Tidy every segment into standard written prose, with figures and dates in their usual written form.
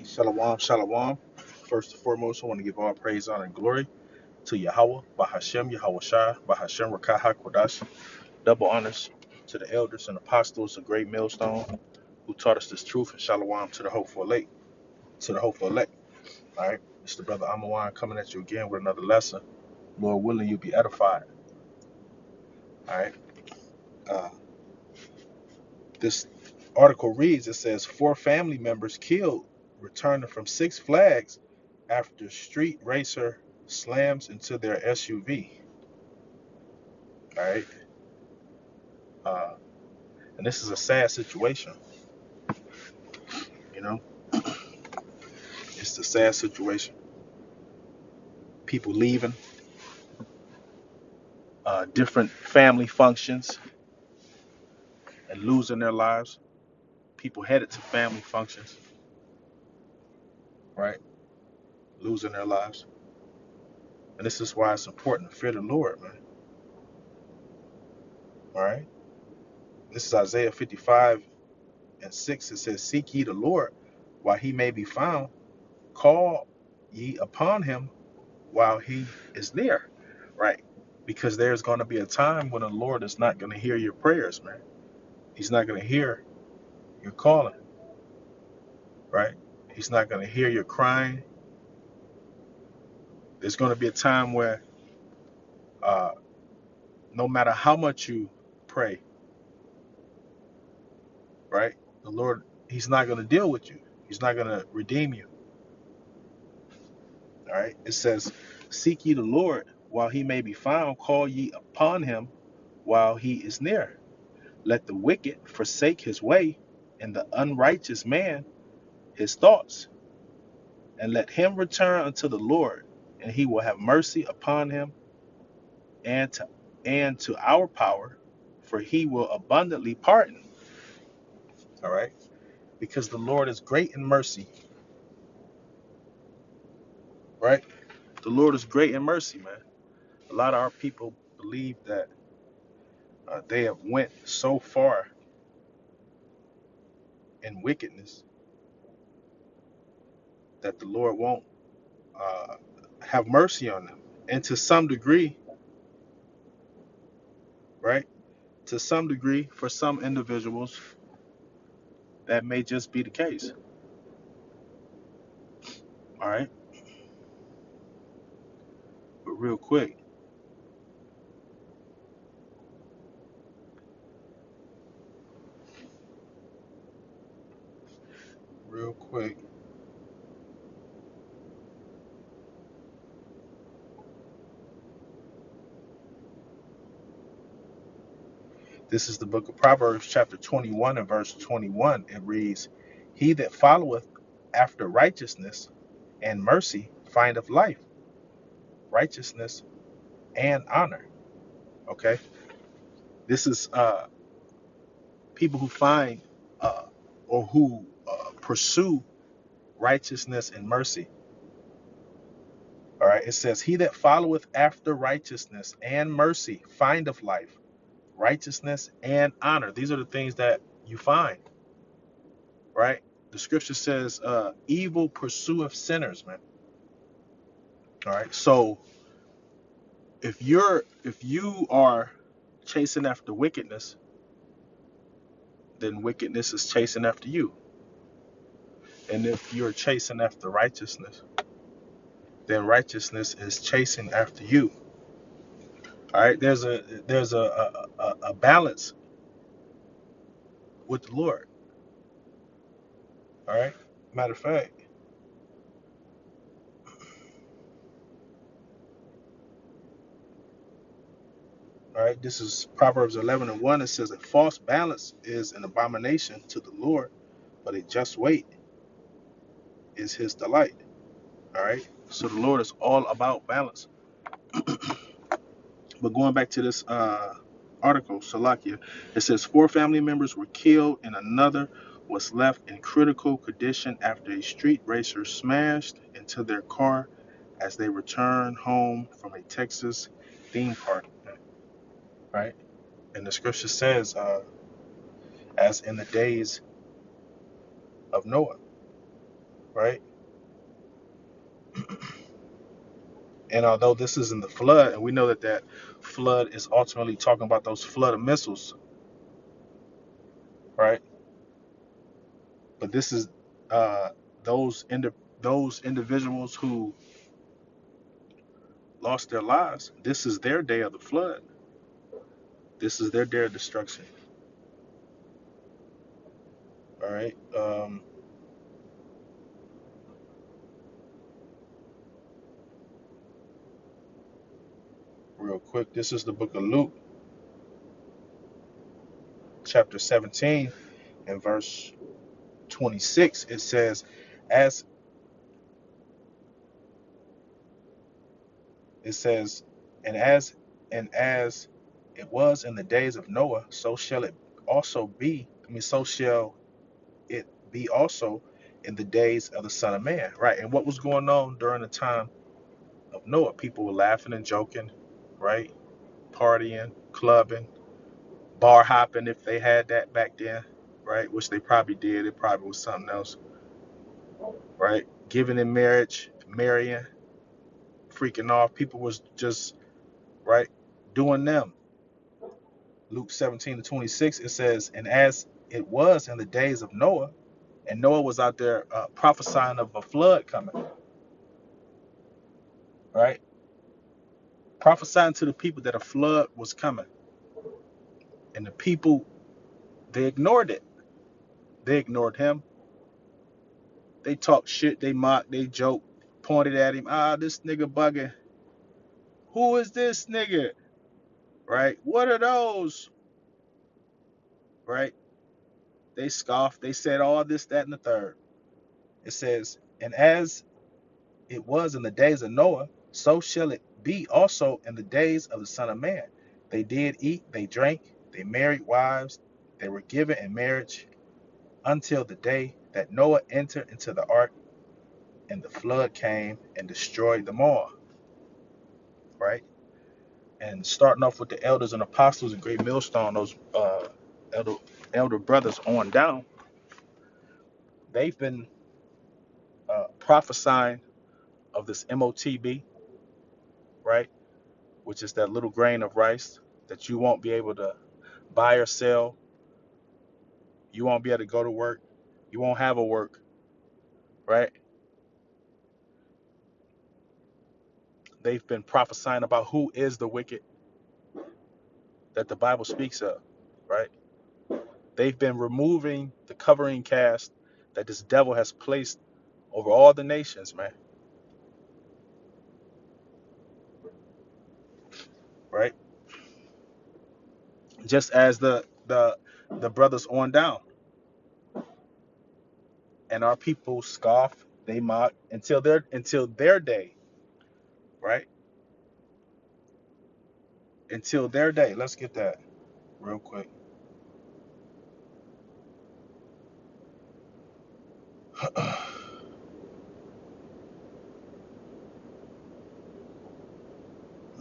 Shalom, shalom. First and foremost, I want to give all praise, honor, and glory to Yahweh, Bahashem, Yahweh Shai, Bahashem, Rakah HaKodash. Double honors to the elders and apostles, a great millstone, who taught us this truth, and shalom to the hopeful elect. To the hopeful elect. All right, it's the brother Amawan coming at you again with another lesson. Lord willing, you be edified. All right. Uh, this article reads, it says, 4 family members killed returning from Six Flags after street racer slams into their SUV. All right. Uh, and this is a sad situation. You know, it's a sad situation. People leaving different family functions and losing their lives. People headed to family functions, right? Losing their lives. And this is why it's important to fear the Lord, man. All right. This is Isaiah 55:6. It says, seek ye the Lord while he may be found. Call ye upon him while he is near, right? Because there's going to be a time when the Lord is not going to hear your prayers, man. He's not going to hear your calling, right? He's not going to hear your crying. There's going to be a time where uh, no matter how much you pray, right? The Lord, he's not going to deal with you. He's not going to redeem you, all right? It says, seek ye the Lord while he may be found. Call ye upon him while he is near. Let the wicked forsake his way, and the unrighteous man his thoughts, and let him return unto the Lord, and he will have mercy upon him and to our power, for he will abundantly pardon. All right, because the Lord is great in mercy, right? The Lord is great in mercy, man. A lot of our people believe that they have went so far in wickedness that the Lord won't uh, have mercy on them, and to some degree, right? To some degree, for some individuals, that may just be the case. All right. But real quick, this is the book of Proverbs, chapter 21 and verse 21. It reads, he that followeth after righteousness and mercy findeth life, righteousness, and honor. Okay. This is people who find or who pursue righteousness and mercy. All right. It says, he that followeth after righteousness and mercy findeth life, righteousness, and honor. These are the things that you find, right? The scripture says, evil pursueth sinners, man. All right. So if you are chasing after wickedness, then wickedness is chasing after you. And if you're chasing after righteousness, then righteousness is chasing after you. All right. There's a balance with the Lord. All right. Matter of fact, all right, this is Proverbs 11:1. It says, a false balance is an abomination to the Lord, but a just weight is his delight. All right. So the Lord is all about balance. But going back to this article, Salakia, it says 4 family members were killed and another was left in critical condition after a street racer smashed into their car as they returned home from a Texas theme park. Right. And the scripture says, as in the days of Noah. right? And although this is in the flood, and we know that that flood is ultimately talking about those flood of missiles, right? But this is uh, those individuals who lost their lives. This is their day of the flood. This is their day of destruction. All right. Real quick, this is the book of Luke, chapter 17, and verse 26. It says, "As it says, and as it was in the days of Noah, so shall it also be. I mean, so shall it be also in the days of the Son of Man." Right. And what was going on during the time of Noah? People were laughing and joking, right? Partying, clubbing, bar hopping if they had that back then, right? Which they probably did. It probably was something else, right? Giving in marriage, marrying, freaking off. People was just, right, doing them. Luke 17 to 26, it says, "And as it was in the days of Noah," and Noah was out there prophesying of a flood coming, right? Prophesying to the people that a flood was coming. And the people, they ignored it. They ignored him. They talked shit, they mocked, they joked, pointed at him. Ah, this nigga bugging. Who is this nigga? Right? What are those? Right? They scoffed. They said all this, that, and the third. It says, "And as it was in the days of Noah, so shall it be also in the days of the Son of Man. They did eat, they drank, they married wives, they were given in marriage until the day that Noah entered into the ark, and the flood came and destroyed them all." Right? And starting off with the elders and apostles and great millstone, those elder, elder brothers on down, they've been prophesying of this MOTB, right? Which is that little grain of rice that you won't be able to buy or sell. You won't be able to go to work. You won't have a work, right? They've been prophesying about who is the wicked that the Bible speaks of, right? They've been removing the covering cast that this devil has placed over all the nations, man, right? Just as the brothers on down, and our people scoff, they mock until their day, right? Until their day. Let's get that real quick.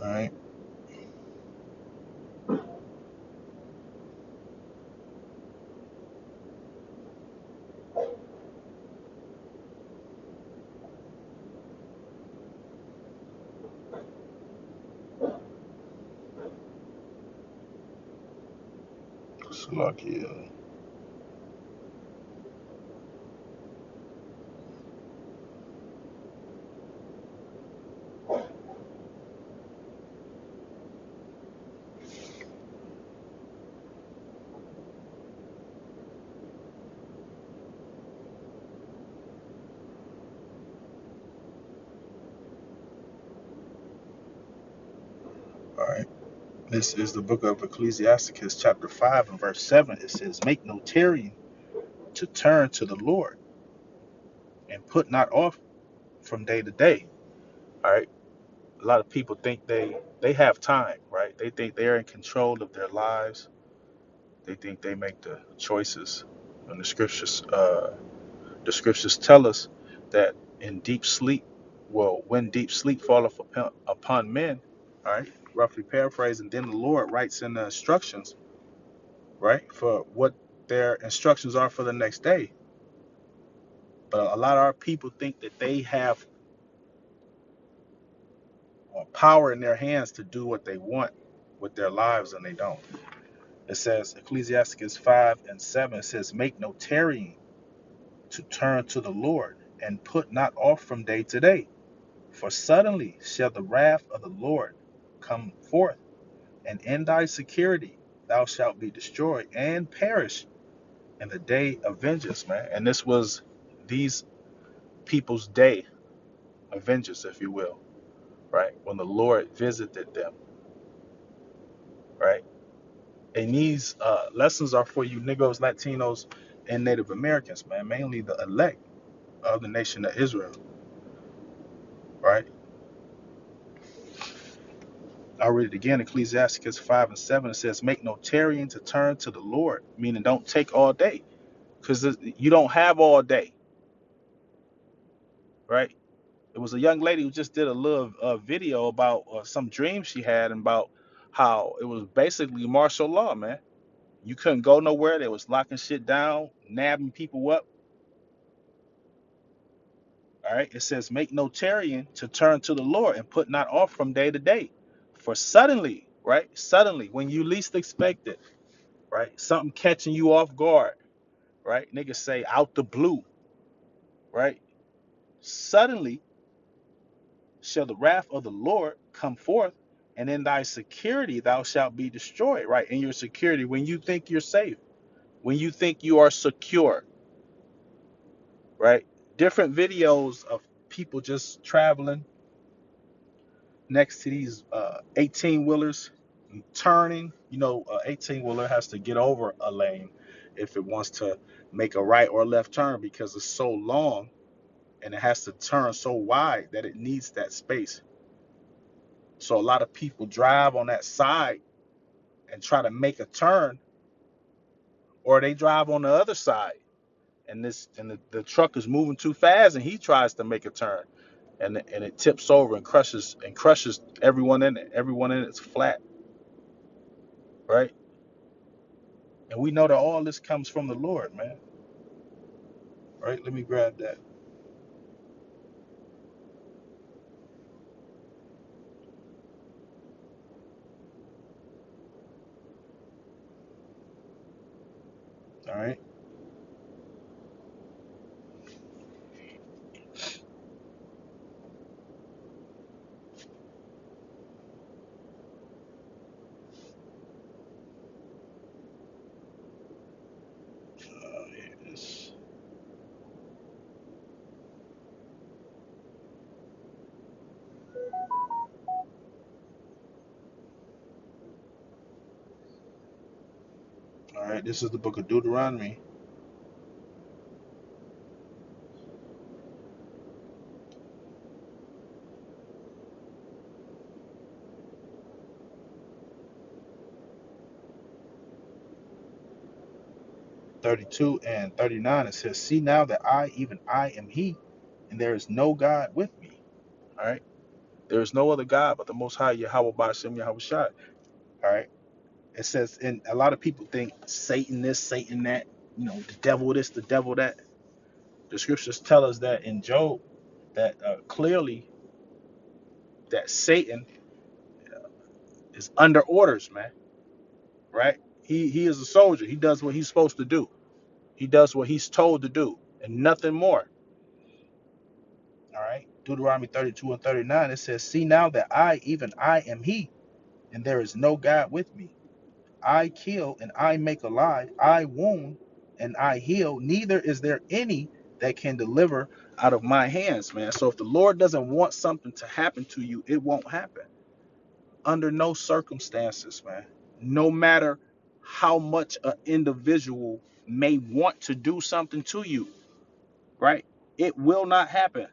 All right. Slovakia. All right. This is the book of Ecclesiasticus, chapter 5, and verse 7. It says, "Make no tarrying to turn to the Lord, and put not off from day to day." All right. A lot of people think they have time, right? They think they're in control of their lives. They think they make the choices. And the scriptures tell us that in deep sleep, well, when deep sleep falleth upon men, all right, roughly paraphrasing, then the Lord writes in the instructions, right, for what their instructions are for the next day. But a lot of our people think that they have power in their hands to do what they want with their lives, and they don't. It says, Ecclesiasticus 5:7, it says, make no tarrying to turn to the Lord, and put not off from day to day. For suddenly shall the wrath of the Lord come forth, and in thy security thou shalt be destroyed and perish in the day of vengeance, man. And this was these people's day of vengeance, if you will, right? When the Lord visited them, right? And these lessons are for you Negroes, Latinos, and Native Americans, man, mainly the elect of the nation of Israel, right? I'll read it again. Ecclesiasticus 5:7, it says, make no tarrying to turn to the Lord, meaning don't take all day, because you don't have all day, right? It was a young lady who just did a little video about some dream she had, and about how it was basically martial law, man. You couldn't go nowhere. They was locking shit down, nabbing people up. All right. It says, make no tarrying to turn to the Lord, and put not off from day to day. For suddenly, right? Suddenly, when you least expect it, right? Something catching you off guard, right? Niggas say out the blue, right? Suddenly shall the wrath of the Lord come forth, and in thy security thou shalt be destroyed, right? In your security, when you think you're safe, when you think you are secure, right? Different videos of people just traveling next to these 18 wheelers, turning. 18 wheeler has to get over a lane if it wants to make a right or left turn, because it's so long and it has to turn so wide that it needs that space. So a lot of people drive on that side and try to make a turn, or they drive on the other side, and the truck is moving too fast, and he tries to make a turn, and it tips over and crushes everyone in it. Everyone in it's flat, right? And we know that all this comes from the Lord, man. Right? Let me grab that. All right. Here it is. All right. This is the book of Deuteronomy, 32 and 39. It says, see now that I, even I, am He, and there is no God with me. All right. There is no other God but the Most High Yahweh Ba'ashem Yahweh Shai. All right. It says, and a lot of people think Satan this, Satan that, the devil this, the devil that. The scriptures tell us that in Job, that clearly that Satan is under orders, man. Right? He is a soldier. He does what he's supposed to do. He does what he's told to do, and nothing more. All right. Deuteronomy 32 and 39. It says, see now that I, even I, am He, and there is no God with me. I kill and I make alive. I wound and I heal. Neither is there any that can deliver out of my hands, man. So if the Lord doesn't want something to happen to you, it won't happen under no circumstances, man. No matter how much an individual may want to do something to you, right? It will not happen.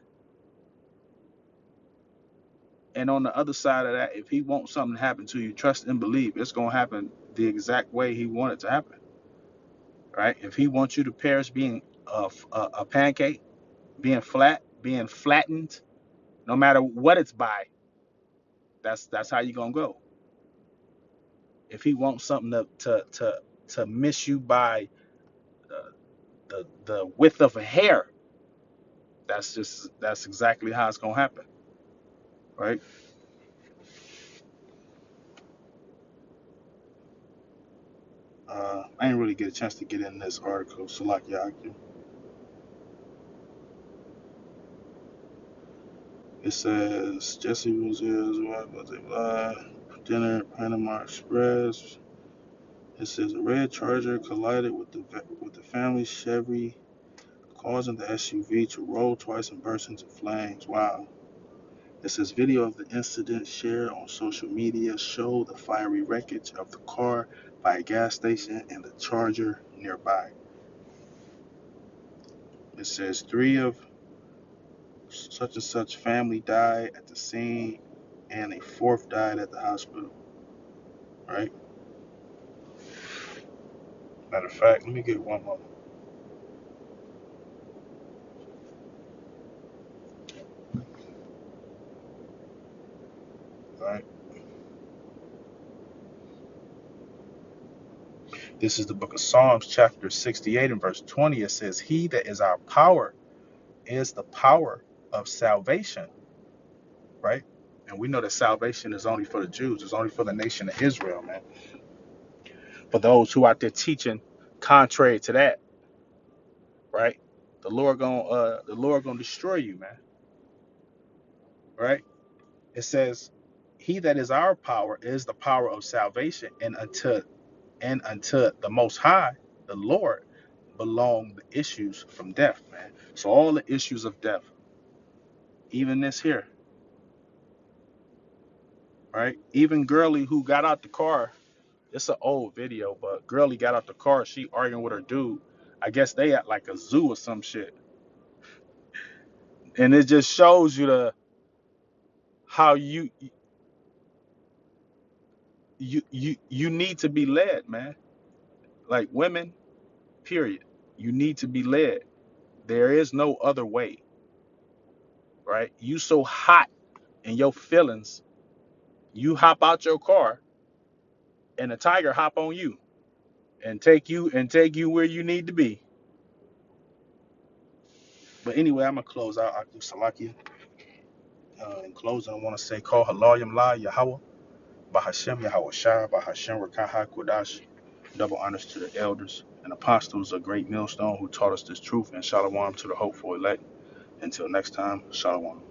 And on the other side of that, if he wants something to happen to you, trust and believe it's going to happen the exact way he wanted to happen, right? If he wants you to perish being a pancake, being flat, being flattened, no matter what it's by, that's how you're going to go. If he wants something to miss you by the width of a hair, That's exactly how it's gonna happen, right? I didn't really get a chance to get in this article, so like, yeah, it says Jesse was his wife, blah blah blah. Dinner at Panama Express. It says a red Charger collided with the family's Chevy, causing the SUV to roll twice and burst into flames. Wow. It says video of the incident shared on social media showed the fiery wreckage of the car by a gas station and the Charger nearby. It says three of such and such family died at the scene and a fourth died at the hospital. Right? Matter of fact, let me get one more. Right? This is the book of Psalms, chapter 68 and verse 20. It says, he that is our power is the power of salvation. Right? And we know that salvation is only for the Jews. It's only for the nation of Israel, man. For those who out there teaching contrary to that, right? The Lord gonna destroy you, man. Right? It says, he that is our power is the power of salvation, and unto the most high, the Lord, belong the issues from death, man. So all the issues of death, even this here, right? Even Girly who got out the car, it's an old video, but Girly got out the car, she arguing with her dude. I guess they at like a zoo or some shit. And it just shows you the how you need to be led, man. Like women, period. You need to be led. There is no other way, right? You so hot in your feelings, you hop out your car and a tiger hop on you and take you where you need to be. But anyway, I'm gonna close out. I do Salakia. In closing, I want to say, call Halayim La Yahweh, Bahashem Yahweh Shai, Bahashem Rakaha Kodash. Double honors to the elders and apostles, a great millstone who taught us this truth, and shalom to the hopeful elect. Until next time, shalom.